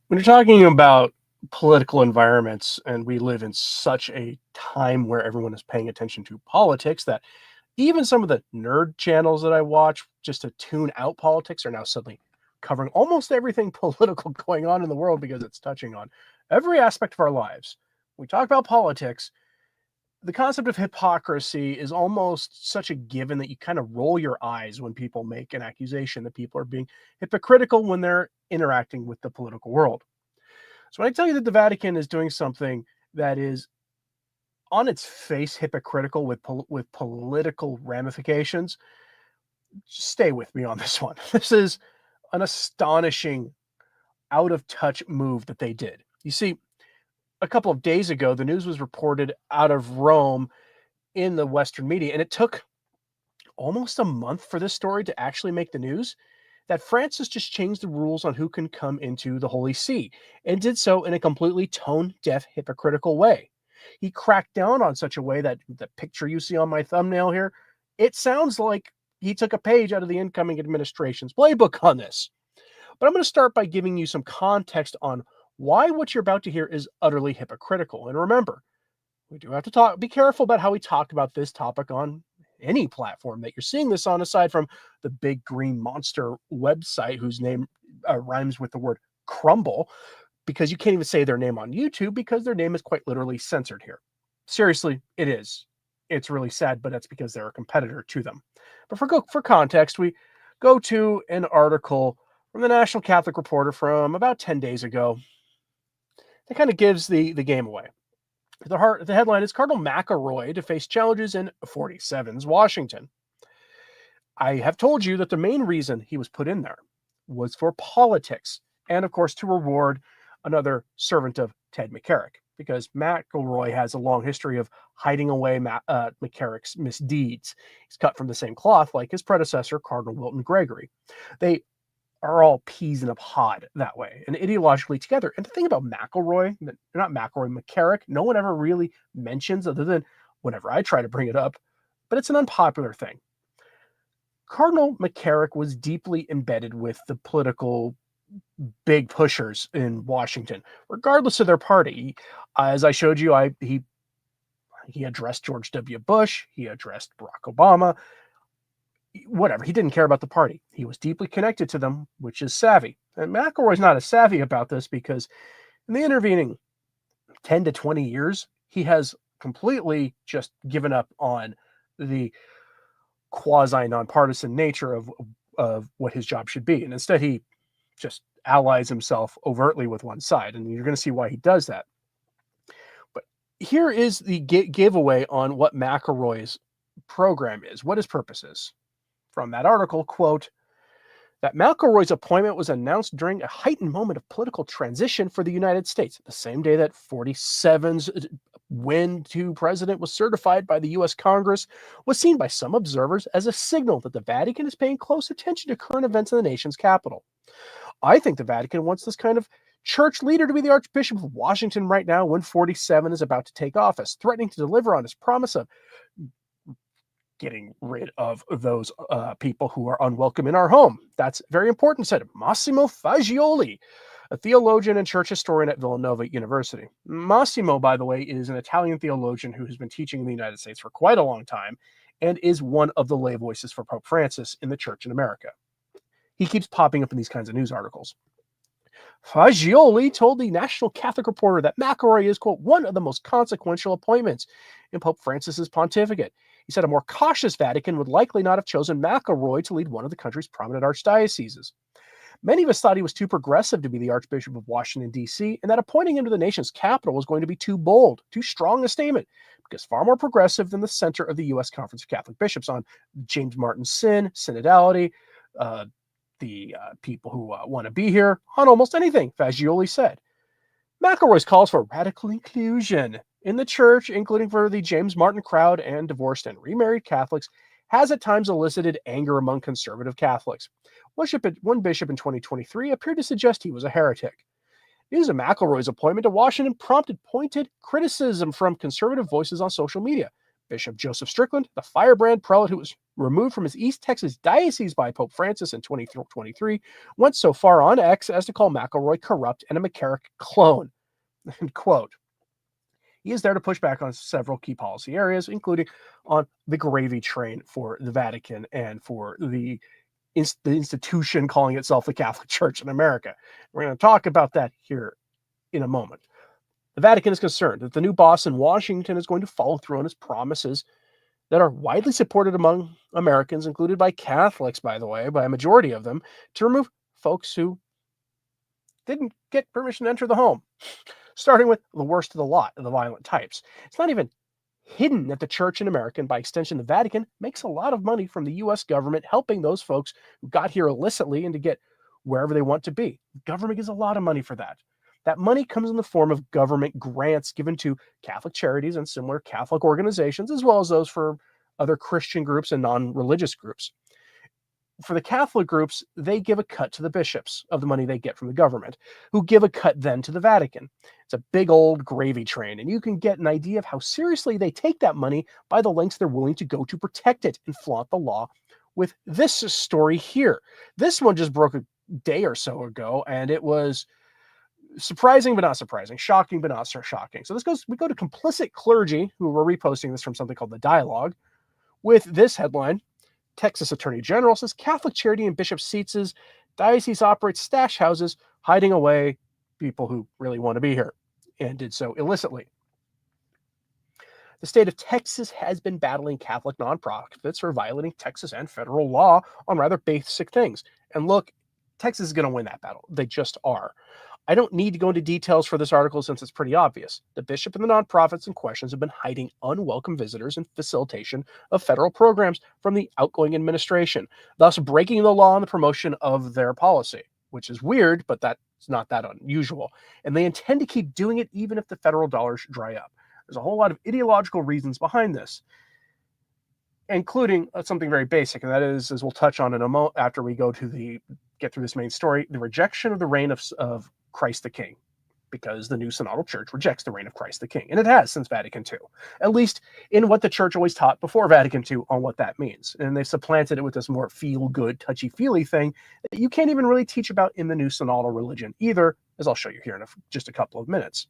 When you're talking about political environments, and we live in such a time where everyone is paying attention to politics, that even some of the nerd channels that I watch just to tune out politics are now suddenly covering almost everything political going on in the world because it's touching on every aspect of our lives. We talk about politics. The concept of hypocrisy is almost such a given that you kind of roll your eyes when people make an accusation that people are being hypocritical when they're interacting with the political world. So when I tell you that the Vatican is doing something that is on its face hypocritical with political ramifications, stay with me on this one. This is an astonishing, out of touch move that they did. You see, a couple of days ago, the news was reported out of Rome in the Western media, and it took almost a month for this story to actually make the news. That Francis just changed the rules on who can come into the Holy See and did so in a completely tone deaf, hypocritical way. He cracked down on such a way that the picture you see on my thumbnail here, it sounds like he took a page out of the incoming administration's playbook on this. But I'm going to start by giving you some context on why what you're about to hear is utterly hypocritical. And remember, we do have to be careful about how we talk about this topic on any platform that you're seeing this on, aside from the big green monster website whose name rhymes with the word crumble, because you can't even say their name on YouTube because their name is quite literally censored here. Seriously, it is. It's really sad, but that's because they're a competitor to them. But for context, we go to an article from the National Catholic Reporter from about 10 days ago that kind of gives the game away. The headline is Cardinal McElroy to face challenges in 47's Washington. I have told you that the main reason he was put in there was for politics, and of course to reward another servant of Ted McCarrick, because McElroy has a long history of hiding away McCarrick's misdeeds. He's cut from the same cloth like his predecessor, Cardinal Wilton Gregory. They are all peas in a pod that way and ideologically together. And the thing about McElroy, not McElroy, McCarrick, no one ever really mentions other than whenever I try to bring it up, but it's an unpopular thing. Cardinal McCarrick was deeply embedded with the political big pushers in Washington, regardless of their party. As I showed you, he addressed George W. Bush, he addressed Barack Obama, whatever. He didn't care about the party. He was deeply connected to them, which is savvy. And McElroy's not as savvy about this because in the intervening 10 to 20 years, he has completely just given up on the quasi nonpartisan nature of what his job should be. And instead, he just allies himself overtly with one side. And you're going to see why he does that. But here is the giveaway on what McElroy's program is, what his purpose is. From that article, quote, that McElroy's appointment was announced during a heightened moment of political transition for the United States, the same day that 47's win to president was certified by the U.S. Congress, was seen by some observers as a signal that the Vatican is paying close attention to current events in the nation's capital. I think the Vatican wants this kind of church leader to be the Archbishop of Washington right now when 47 is about to take office, threatening to deliver on his promise of getting rid of those people who are unwelcome in our home. That's very important, said Massimo Fagioli, a theologian and church historian at Villanova University. Massimo, by the way, is an Italian theologian who has been teaching in the United States for quite a long time and is one of the lay voices for Pope Francis in the church in America. He keeps popping up in these kinds of news articles. Fagioli told the National Catholic Reporter that McElroy is, quote, one of the most consequential appointments in Pope Francis's pontificate. He said a more cautious Vatican would likely not have chosen McElroy to lead one of the country's prominent archdioceses. Many of us thought he was too progressive to be the Archbishop of Washington, D.C., and that appointing him to the nation's capital was going to be too bold, too strong a statement, because far more progressive than the center of the U.S. Conference of Catholic Bishops on James Martin's sin, synodality, the people who want to be here, on almost anything, Fagioli said. McElroy's calls for radical inclusion in the church, including for the James Martin crowd and divorced and remarried Catholics, has at times elicited anger among conservative Catholics. One bishop in 2023 appeared to suggest he was a heretic. News of McElroy's appointment to Washington prompted pointed criticism from conservative voices on social media. Bishop Joseph Strickland, the firebrand prelate who was removed from his East Texas diocese by Pope Francis in 2023, went so far on X as to call McElroy corrupt and a McCarrick clone. End quote. He is there to push back on several key policy areas, including on the gravy train for the Vatican and for the institution calling itself the Catholic Church in America. We're going to talk about that here in a moment. The Vatican is concerned that the new boss in Washington is going to follow through on his promises that are widely supported among Americans, included by Catholics, by the way, by a majority of them, to remove folks who didn't get permission to enter the home, starting with the worst of the lot, the violent types. It's not even hidden that the church in America, and by extension the Vatican, makes a lot of money from the U.S. government helping those folks who got here illicitly and to get wherever they want to be. The government gives a lot of money for that. That money comes in the form of government grants given to Catholic charities and similar Catholic organizations, as well as those for other Christian groups and non-religious groups. For the Catholic groups, they give a cut to the bishops of the money they get from the government, who give a cut then to the Vatican. It's a big old gravy train, and you can get an idea of how seriously they take that money by the lengths they're willing to go to protect it and flaunt the law with this story here. This one just broke a day or so ago, and it was surprising but not surprising, shocking but not so shocking. So we go to complicit clergy, who were reposting this from something called The Dialogue, with this headline: Texas Attorney General says Catholic charity in Bishop Seats' diocese operates stash houses, hiding away people who really want to be here, and did so illicitly. The state of Texas has been battling Catholic nonprofits for violating Texas and federal law on rather basic things. And look, Texas is going to win that battle. They just are. I don't need to go into details for this article since it's pretty obvious. The bishop and the nonprofits in questions have been hiding unwelcome visitors and facilitation of federal programs from the outgoing administration, thus breaking the law on the promotion of their policy, which is weird, but that's not that unusual. And they intend to keep doing it even if the federal dollars dry up. There's a whole lot of ideological reasons behind this, including something very basic, and that is, as we'll touch on in a moment after we get through this main story, the rejection of the reign of Christ the King, because the new synodal church rejects the reign of Christ the King, and it has since Vatican II, at least in what the church always taught before Vatican II on what that means. And they've supplanted it with this more feel-good, touchy-feely thing that you can't even really teach about in the new synodal religion either, as I'll show you here in just a couple of minutes.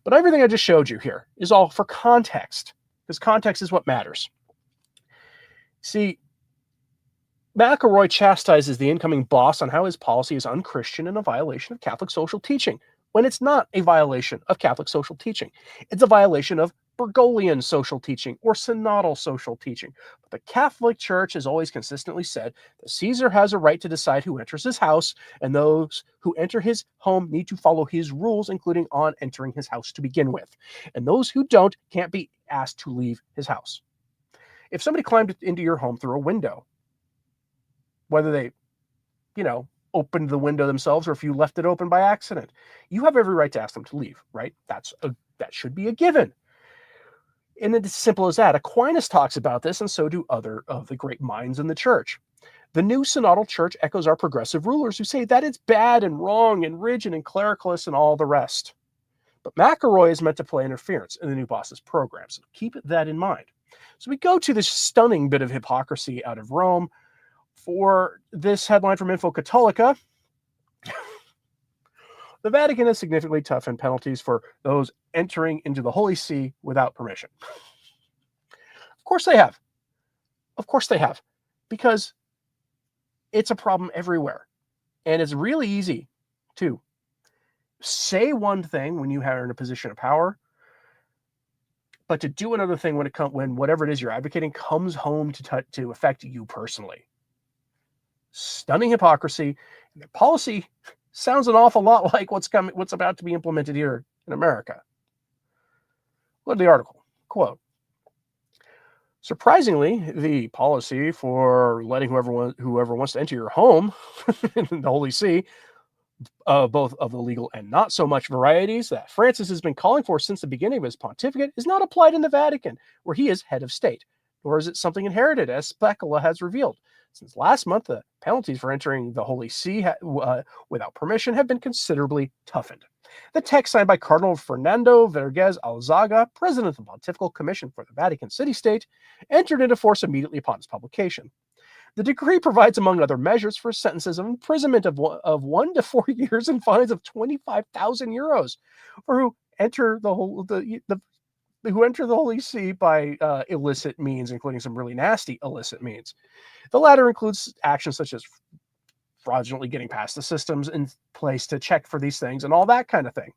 But everything I just showed you here is all for context, because context is what matters. See, McElroy chastises the incoming boss on how his policy is unchristian and a violation of Catholic social teaching, when it's not a violation of Catholic social teaching. It's a violation of Bergoglian social teaching or synodal social teaching. But the Catholic Church has always consistently said that Caesar has a right to decide who enters his house, and those who enter his home need to follow his rules, including on entering his house to begin with. And those who don't can't be asked to leave his house. If somebody climbed into your home through a window, whether they, opened the window themselves or if you left it open by accident, you have every right to ask them to leave, right? That should be a given. And it's as simple as that. Aquinas talks about this, and so do other of the great minds in the church. The new synodal church echoes our progressive rulers who say that it's bad and wrong and rigid and clericalist and all the rest. But McElroy is meant to play interference in the new boss's program, so keep that in mind. So we go to this stunning bit of hypocrisy out of Rome. For this headline from Info Catholica, the Vatican has significantly toughened penalties for those entering into the Holy See without permission. Of course they have. Of course they have. Because it's a problem everywhere. And it's really easy to say one thing when you are in a position of power, but to do another thing when whatever it is you're advocating comes home to affect you personally. Stunning hypocrisy. The policy sounds an awful lot like what's about to be implemented here in America. Look at the article. Quote: surprisingly, the policy for letting whoever wants to enter your home in the Holy See, both of the legal and not so much varieties that Francis has been calling for since the beginning of his pontificate, is not applied in the Vatican, where he is head of state. Nor is it something inherited, as Specula has revealed. Since last month, the penalties for entering the Holy See without permission have been considerably toughened. The text signed by Cardinal Fernando Vergez Alzaga, president of the Pontifical Commission for the Vatican City-State, entered into force immediately upon its publication. The decree provides, among other measures, for sentences of imprisonment of 1 to 4 years and fines of 25,000 euros for who enter who enter the Holy See by illicit means, including some really nasty illicit means. The latter includes actions such as fraudulently getting past the systems in place to check for these things and all that kind of thing.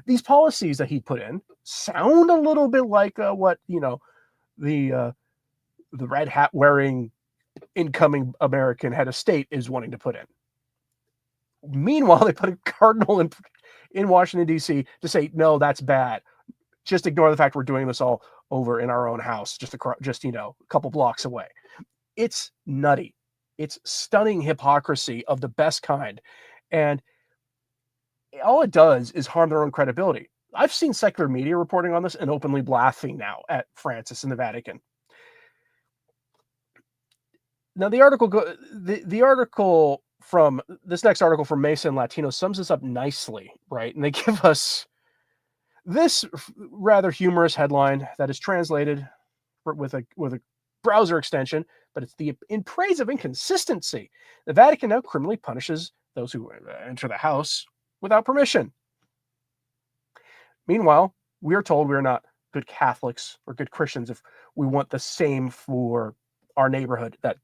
These policies that he put in sound a little bit like what the red hat wearing incoming American head of state is wanting to put in. Meanwhile, they put a cardinal in Washington, D.C. to say, no, that's bad. Just ignore the fact we're doing this all over in our own house, just a couple blocks away. It's nutty. It's stunning hypocrisy of the best kind. And all it does is harm their own credibility. I've seen secular media reporting on this and openly laughing now at Francis and the Vatican. Now, the article from this next article from Mesa and Latino sums this up nicely, right? And they give us this rather humorous headline that is translated with a browser extension, but it's in praise of inconsistency. The Vatican now criminally punishes those who enter the house without permission. Meanwhile, we are told we are not good Catholics or good Christians if we want the same for our neighborhood that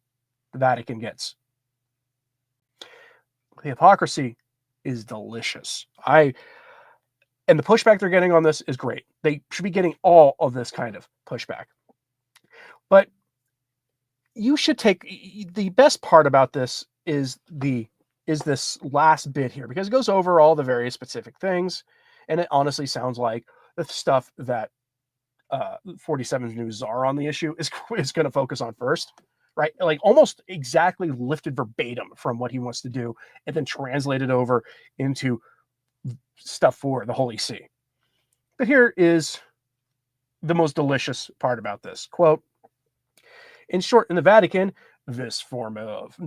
the Vatican gets. The hypocrisy is delicious. And the pushback they're getting on this is great. They should be getting all of this kind of pushback. But you should take the best part about this is this last bit here, because it goes over all the various specific things, and it honestly sounds like the stuff that 47's new czar on the issue is going to focus on first, right? Like almost exactly lifted verbatim from what he wants to do and then translated over into stuff for the Holy See. But here is the most delicious part about this. Quote, in short, in the Vatican, this form of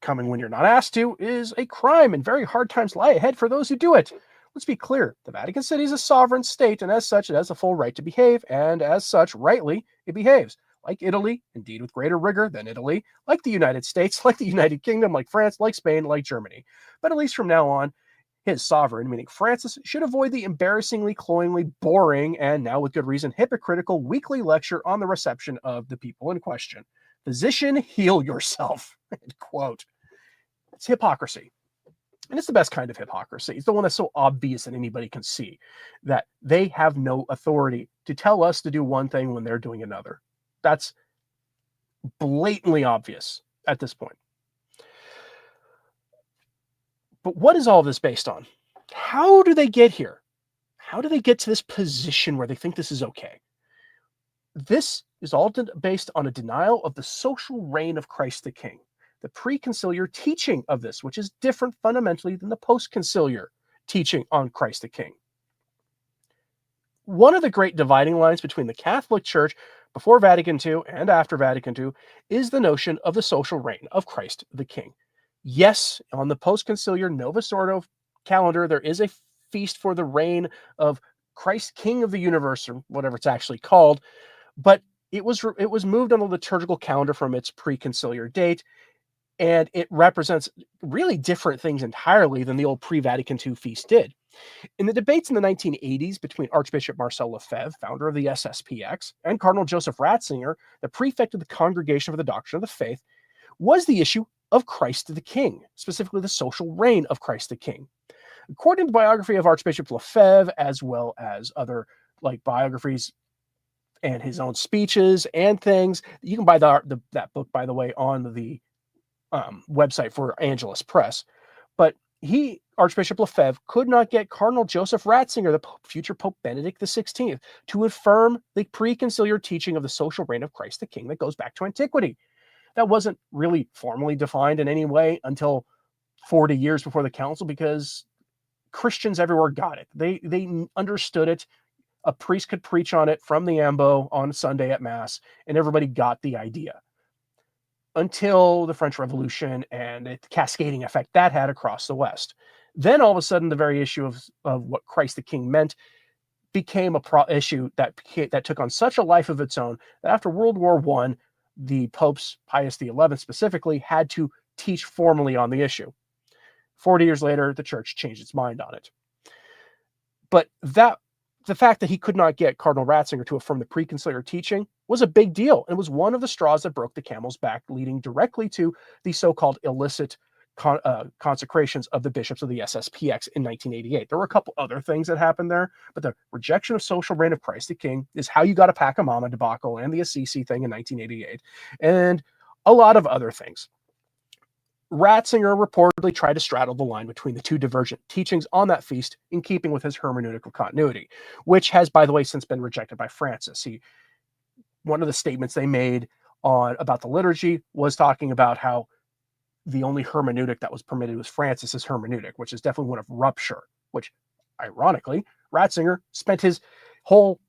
coming when you're not asked to is a crime, and very hard times lie ahead for those who do it. Let's be clear. The Vatican City is a sovereign state, and as such, it has a full right to behave, and as such, rightly, it behaves. Like Italy, indeed with greater rigor than Italy, like the United States, like the United Kingdom, like France, like Spain, like Germany. But at least from now on, his sovereign, meaning Francis, should avoid the embarrassingly, cloyingly boring, and now with good reason, hypocritical weekly lecture on the reception of the people in question. Physician, heal yourself. End quote. It's hypocrisy. And it's the best kind of hypocrisy. It's the one that's so obvious that anybody can see that they have no authority to tell us to do one thing when they're doing another. That's blatantly obvious at this point. But what is all of this based on? How do they get here? How do they get to this position where they think this is okay? This is all based on a denial of the social reign of Christ the King, the pre-conciliar teaching of this, which is different fundamentally than the post-conciliar teaching on Christ the King. One of the great dividing lines between the Catholic Church before Vatican II and after Vatican II is the notion of the social reign of Christ the King. Yes, on the post-conciliar Novus Ordo calendar, there is a feast for the reign of Christ King of the universe, or whatever it's actually called, but it was moved on the liturgical calendar from its pre-conciliar date, and it represents really different things entirely than the old pre-Vatican II feast did. In the debates in the 1980s between Archbishop Marcel Lefebvre, founder of the SSPX, and Cardinal Joseph Ratzinger, the prefect of the Congregation for the Doctrine of the Faith, was the issue of Christ the King, specifically the social reign of Christ the King. According to the biography of Archbishop Lefebvre, as well as other biographies and his own speeches and things, you can buy that book, by the way, on the website for Angelus Press. But Archbishop Lefebvre, could not get Cardinal Joseph Ratzinger, the future Pope Benedict XVI, to affirm the pre-conciliar teaching of the social reign of Christ the King that goes back to antiquity. That wasn't really formally defined in any way until 40 years before the council, because Christians everywhere got it. They understood it. A priest could preach on it from the ambo on Sunday at Mass, and everybody got the idea. Until the French Revolution and the cascading effect that had across the West. Then all of a sudden, the very issue of what Christ the King meant became a issue that took on such a life of its own that after World War I, the popes, Pius XI specifically, had to teach formally on the issue. 40 years later, the church changed its mind on it. But the fact that he could not get Cardinal Ratzinger to affirm the preconciliar teaching was a big deal, and was one of the straws that broke the camel's back, leading directly to the so-called illicit consecrations of the bishops of the SSPX in 1988. There were a couple other things that happened there, but the rejection of social reign of Christ the King is how you got a Pachamama debacle and the Assisi thing in 1988, and a lot of other things. Ratzinger reportedly tried to straddle the line between the two divergent teachings on that feast in keeping with his hermeneutical continuity, which has, by the way, since been rejected by Francis. One of the statements they made about the liturgy was talking about how the only hermeneutic that was permitted was Francis's hermeneutic, which is definitely one of rupture, which, ironically, Ratzinger spent his whole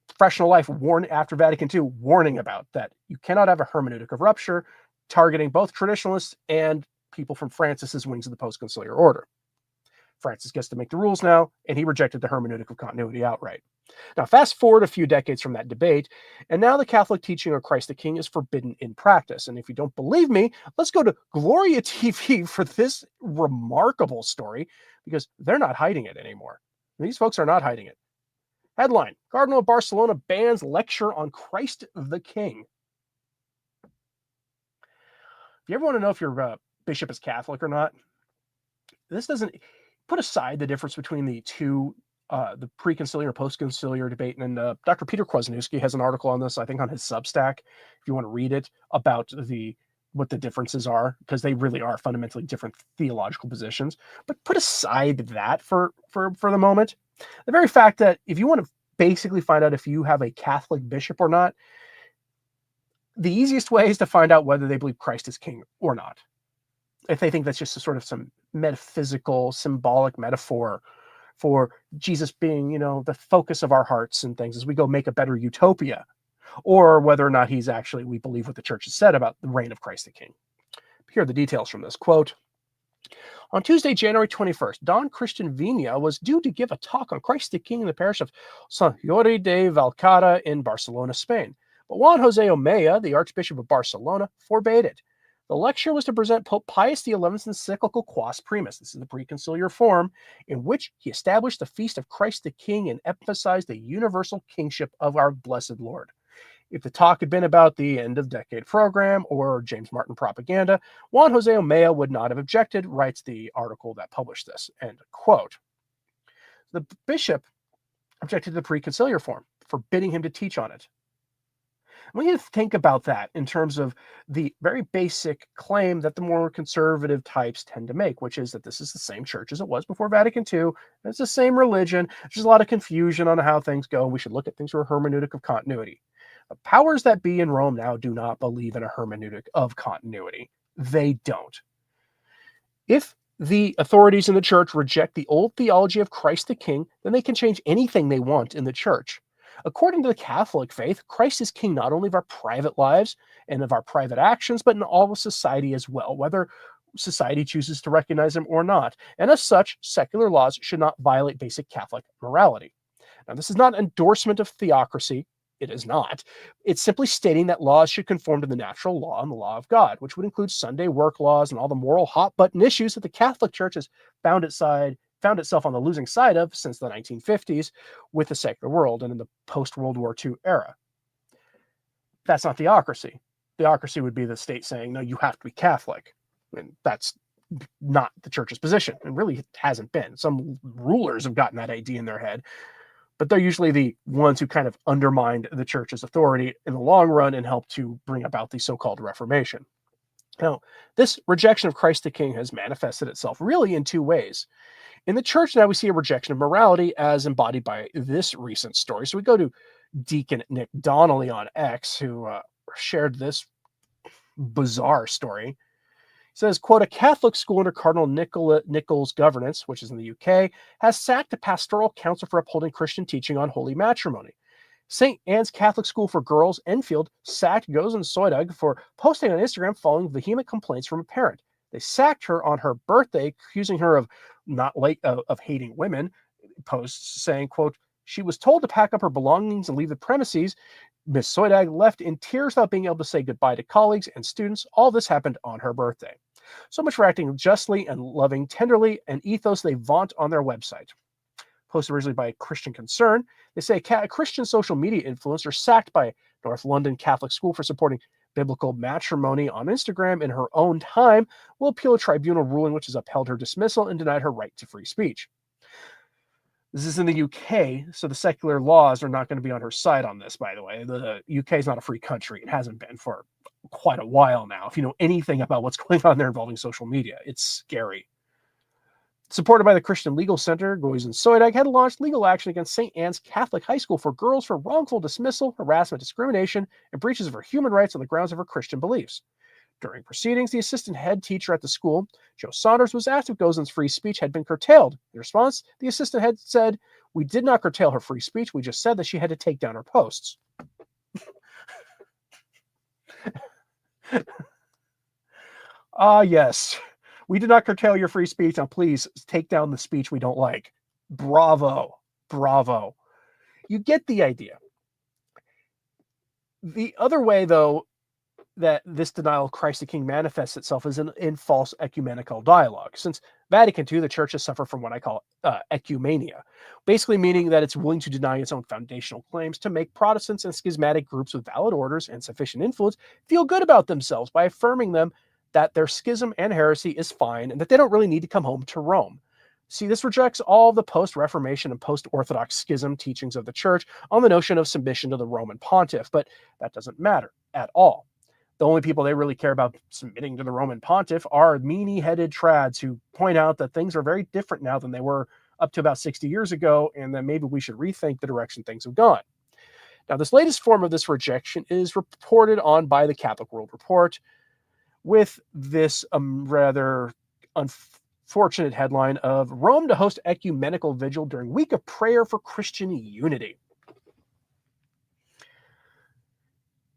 professional life after Vatican II warning about that you cannot have a hermeneutic of rupture, targeting both traditionalists and people from Francis's wings of the post-conciliar order. Francis gets to make the rules now, and he rejected the hermeneutic of continuity outright. Now, fast forward a few decades from that debate, and now the Catholic teaching of Christ the King is forbidden in practice. And if you don't believe me, let's go to Gloria TV for this remarkable story, because they're not hiding it anymore. These folks are not hiding it. Headline: Cardinal of Barcelona bans lecture on Christ the King. If you ever want to know if your bishop is Catholic or not, this doesn't put aside the difference between the two, the preconciliar post-conciliar debate. And Dr. Peter Kwasniewski has an article on this, I think, on his Substack, if you want to read it, about what the differences are, because they really are fundamentally different theological positions. But put aside that for the moment. The very fact that if you want to basically find out if you have a Catholic bishop or not, the easiest way is to find out whether they believe Christ is king or not. If they think that's just a sort of some metaphysical, symbolic metaphor for Jesus being, the focus of our hearts and things as we go make a better utopia, or whether or not he's actually, we believe what the church has said about the reign of Christ the King. Here are the details from this. Quote: on Tuesday, January 21st, Don Christian Vina was due to give a talk on Christ the King in the parish of Sant Jordi de Valcara in Barcelona, Spain. But Juan Jose Omea, the Archbishop of Barcelona, forbade it. The lecture was to present Pope Pius XI's encyclical Quas Primus, this is the preconciliar form, in which he established the feast of Christ the King and emphasized the universal kingship of our blessed Lord. If the talk had been about the end-of-decade program or James Martin propaganda, Juan Jose Omea would not have objected, writes the article that published this. End quote. The bishop objected to the preconciliar form, forbidding him to teach on it. We need to think about that in terms of the very basic claim that the more conservative types tend to make, which is that this is the same church as it was before Vatican II. It's the same religion. There's a lot of confusion on how things go. We should look at things through a hermeneutic of continuity. The powers that be in Rome now do not believe in a hermeneutic of continuity. They don't. If the authorities in the church reject the old theology of Christ the King, then they can change anything they want in the church. According to the Catholic faith, Christ is king not only of our private lives and of our private actions, but in all of society as well, whether society chooses to recognize him or not. And as such, secular laws should not violate basic Catholic morality. Now, this is not an endorsement of theocracy. It is not. It's simply stating that laws should conform to the natural law and the law of God, which would include Sunday work laws and all the moral hot-button issues that the Catholic Church has found itself on the losing side of since the 1950s with the secular world and in the post-World War II era. That's not theocracy. Theocracy would be the state saying, no, you have to be Catholic. And that's not the church's position. It really hasn't been. Some rulers have gotten that idea in their head, but they're usually the ones who kind of undermined the church's authority in the long run and help to bring about the so-called Reformation. Now, this rejection of Christ the King has manifested itself really in two ways. In the church now, we see a rejection of morality as embodied by this recent story. So we go to Deacon Nick Donnelly on X, who shared this bizarre story. He says, quote, a Catholic school under Cardinal Nichols' governance, which is in the UK, has sacked a pastoral council for upholding Christian teaching on holy matrimony. St. Anne's Catholic School for Girls, Enfield, sacked Gozen Soidag for posting on Instagram following vehement complaints from a parent. They sacked her on her birthday, accusing her of not like of hating women, posts saying, quote, she was told to pack up her belongings and leave the premises. Miss Soidag left in tears without being able to say goodbye to colleagues and students. All this happened on her birthday. So much for acting justly and loving tenderly, an ethos they vaunt on their website. Posted originally by Christian Concern, they say a Christian social media influencer sacked by North London Catholic School for supporting biblical matrimony on Instagram in her own time will appeal a tribunal ruling which has upheld her dismissal and denied her right to free speech. This is in the UK, so the secular laws are not going to be on her side on this, by the way. The UK is not a free country. It hasn't been for quite a while now. If you know anything about what's going on there involving social media, it's scary. Supported by the Christian Legal Center, Goys and Soidag had launched legal action against St. Anne's Catholic High School for girls for wrongful dismissal, harassment, discrimination, and breaches of her human rights on the grounds of her Christian beliefs. During proceedings, the assistant head teacher at the school, Joe Saunders, was asked if Gozen's free speech had been curtailed. In response, the assistant head said, "We did not curtail her free speech. We just said that she had to take down her posts." Yes. We did not curtail your free speech. Now, please take down the speech we don't like. Bravo. Bravo. You get the idea. The other way, though, that this denial of Christ the King manifests itself is in false ecumenical dialogue. Since Vatican II, the church has suffered from what I call ecumenia, basically meaning that it's willing to deny its own foundational claims to make Protestants and schismatic groups with valid orders and sufficient influence feel good about themselves by affirming them that their schism and heresy is fine and that they don't really need to come home to Rome. See, this rejects all the post-Reformation and post-Orthodox schism teachings of the church on the notion of submission to the Roman pontiff, but that doesn't matter at all. The only people they really care about submitting to the Roman pontiff are meanie-headed trads who point out that things are very different now than they were up to about 60 years ago, and that maybe we should rethink the direction things have gone. Now, this latest form of this rejection is reported on by the Catholic World Report with this rather unfortunate headline of Rome to host ecumenical vigil during week of prayer for Christian unity.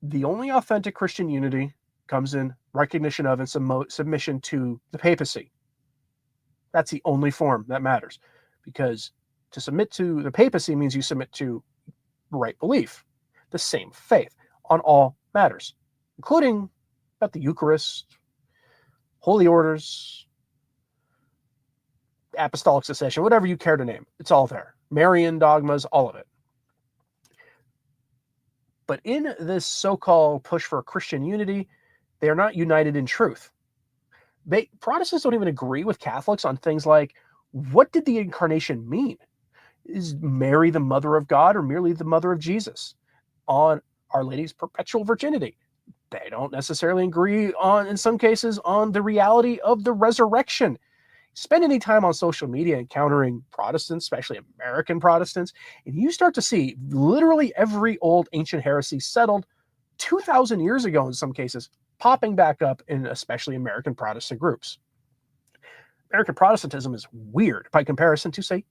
The only authentic Christian unity comes in recognition of and submission to the papacy. That's the only form that matters, because to submit to the papacy means you submit to right belief, the same faith on all matters, including about the Eucharist, holy orders, apostolic succession, whatever you care to name. It's all there. Marian dogmas, all of it. But in this so-called push for Christian unity, they are not united in truth. Protestants don't even agree with Catholics on things like, what did the incarnation mean? Is Mary the mother of God or merely the mother of Jesus? On Our Lady's perpetual virginity. They don't necessarily agree on, in some cases, on the reality of the resurrection. Spend any time on social media encountering Protestants, especially American Protestants, and you start to see literally every old ancient heresy settled 2,000 years ago in some cases, popping back up in especially American Protestant groups. American Protestantism is weird by comparison to, say,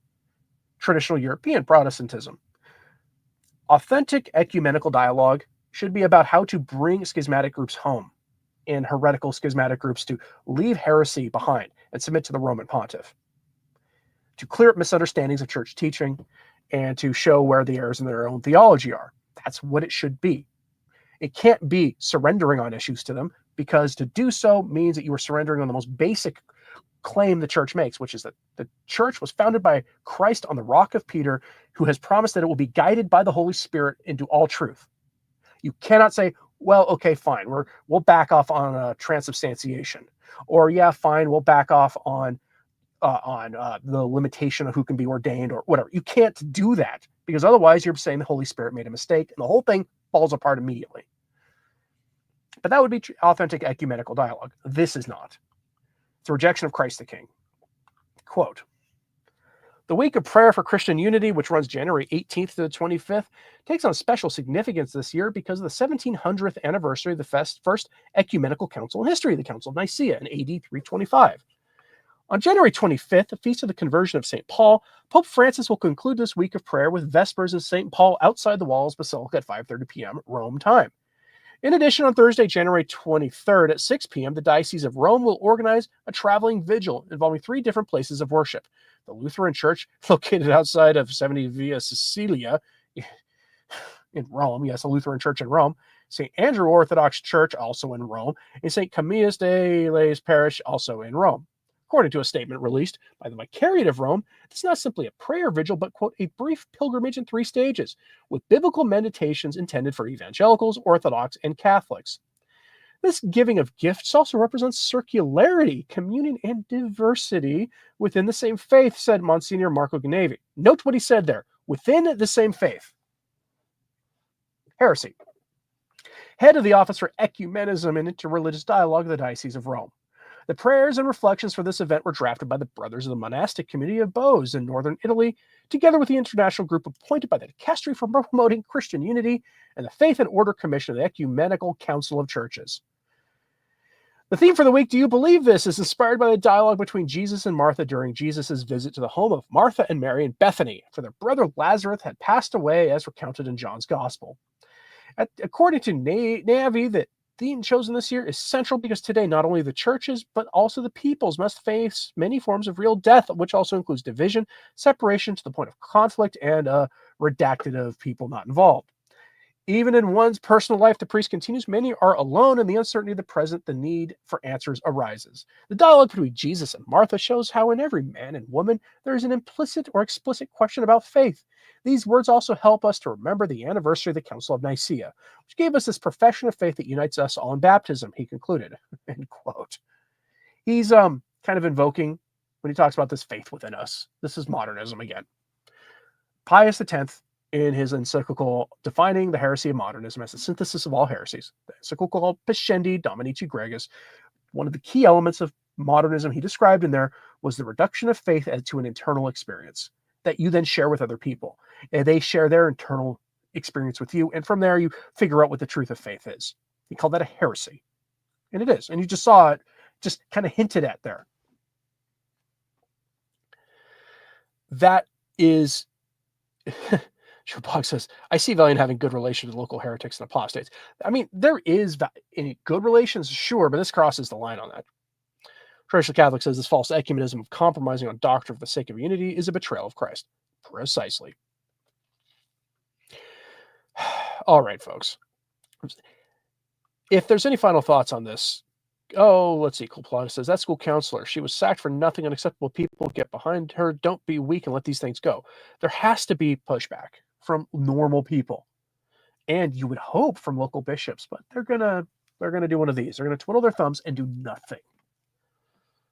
traditional European Protestantism. Authentic ecumenical dialogue should be about how to bring schismatic groups home and heretical schismatic groups to leave heresy behind and submit to the Roman pontiff, to clear up misunderstandings of church teaching, and to show where the errors in their own theology are. That's what it should be. It can't be surrendering on issues to them, because to do so means that you are surrendering on the most basic claim the church makes, which is that the church was founded by Christ on the rock of Peter, who has promised that it will be guided by the Holy Spirit into all truth. You cannot say, well, okay, fine, we'll back off on transubstantiation, or yeah, fine, we'll back off on the limitation of who can be ordained or whatever. You can't do that, because otherwise you're saying the Holy Spirit made a mistake, and the whole thing falls apart immediately. But that would be authentic ecumenical dialogue. This is not. It's a rejection of Christ the King. Quote, the week of prayer for Christian unity, which runs January 18th to the 25th, takes on special significance this year because of the 1700th anniversary of the first ecumenical council in history, the Council of Nicaea in AD 325. On January 25th, the feast of the conversion of St. Paul, Pope Francis will conclude this week of prayer with Vespers in St. Paul outside the walls of Basilica at 5:30 p.m. Rome time. In addition, on Thursday, January 23rd at 6 p.m., the Diocese of Rome will organize a traveling vigil involving 3 different places of worship. The Lutheran Church, located outside of 70 Via Sicilia in Rome, yes, a Lutheran church in Rome, St. Andrew Orthodox Church, also in Rome, and St. Camillus de Les Parish, also in Rome. According to a statement released by the Vicariate of Rome, it's not simply a prayer vigil, but, quote, a brief pilgrimage in 3 stages, with biblical meditations intended for evangelicals, Orthodox, and Catholics. This giving of gifts also represents circularity, communion, and diversity within the same faith, said Monsignor Marco Gnavi. Note what he said there. Within the same faith. Heresy. Head of the Office for Ecumenism and Interreligious Dialogue of the Diocese of Rome. The prayers and reflections for this event were drafted by the Brothers of the Monastic Community of Bows in northern Italy, together with the international group appointed by the Dicastery for Promoting Christian Unity and the Faith and Order Commission of the Ecumenical Council of Churches. The theme for the week, Do You Believe This?, is inspired by the dialogue between Jesus and Martha during Jesus' visit to the home of Martha and Mary in Bethany, for their brother Lazarus had passed away, as recounted in John's Gospel. According to Navi, the theme chosen this year is central because today not only the churches, but also the peoples must face many forms of real death, which also includes division, separation to the point of conflict, and redacted of people not involved. Even in one's personal life, the priest continues, many are alone, and the uncertainty of the present, the need for answers arises. The dialogue between Jesus and Martha shows how in every man and woman there is an implicit or explicit question about faith. These words also help us to remember the anniversary of the Council of Nicaea, which gave us this profession of faith that unites us all in baptism, he concluded. End quote. He's kind of invoking, when he talks about this faith within us, this is modernism again. Pius X, in his encyclical defining the heresy of modernism as the synthesis of all heresies, the encyclical called Pascendi Dominici Gregis, one of the key elements of modernism he described in there was the reduction of faith to an internal experience that you then share with other people. And they share their internal experience with you, and from there you figure out what the truth of faith is. He called that a heresy. And it is. And you just saw it just kind of hinted at there. That is... Shabak says, I see value in having good relations with local heretics and apostates. I mean, there is any good relations, sure, but this crosses the line on that. Traditional Catholic says this false ecumenism of compromising on doctrine for the sake of unity is a betrayal of Christ. Precisely. All right, folks. If there's any final thoughts on this, let's see. Kulplata says, that school counselor, she was sacked for nothing. Unacceptable people get behind her. Don't be weak and let these things go. There has to be pushback from normal people, and you would hope from local bishops, but they're gonna do one of these. They're gonna twiddle their thumbs and do nothing,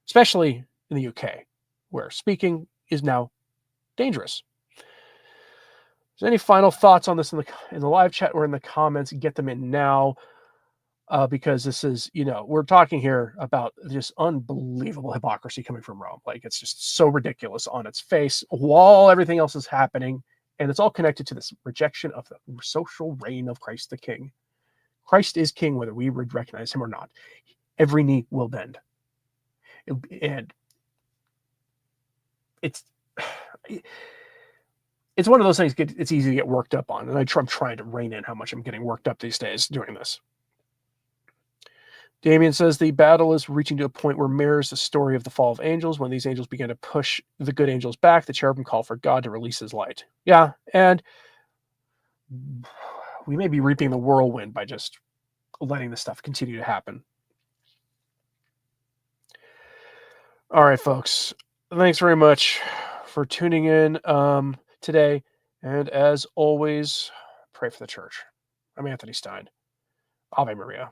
especially in the UK, where speaking is now dangerous. Is there any final thoughts on this in the live chat or in the comments? Get them in now, because this is, we're talking here about just unbelievable hypocrisy coming from Rome. Like, it's just so ridiculous on its face while everything else is happening. And it's all connected to this rejection of the social reign of Christ the King. Christ is king, whether we recognize him or not. Every knee will bend. And it's one of those things it's easy to get worked up on. And I'm trying to rein in how much I'm getting worked up these days doing this. Damien says the battle is reaching to a point where mirrors the story of the fall of angels. When these angels began to push the good angels back, the cherubim call for God to release his light. Yeah, and we may be reaping the whirlwind by just letting this stuff continue to happen. All right, folks. Thanks very much for tuning in today. And as always, pray for the church. I'm Anthony Stine. Ave Maria.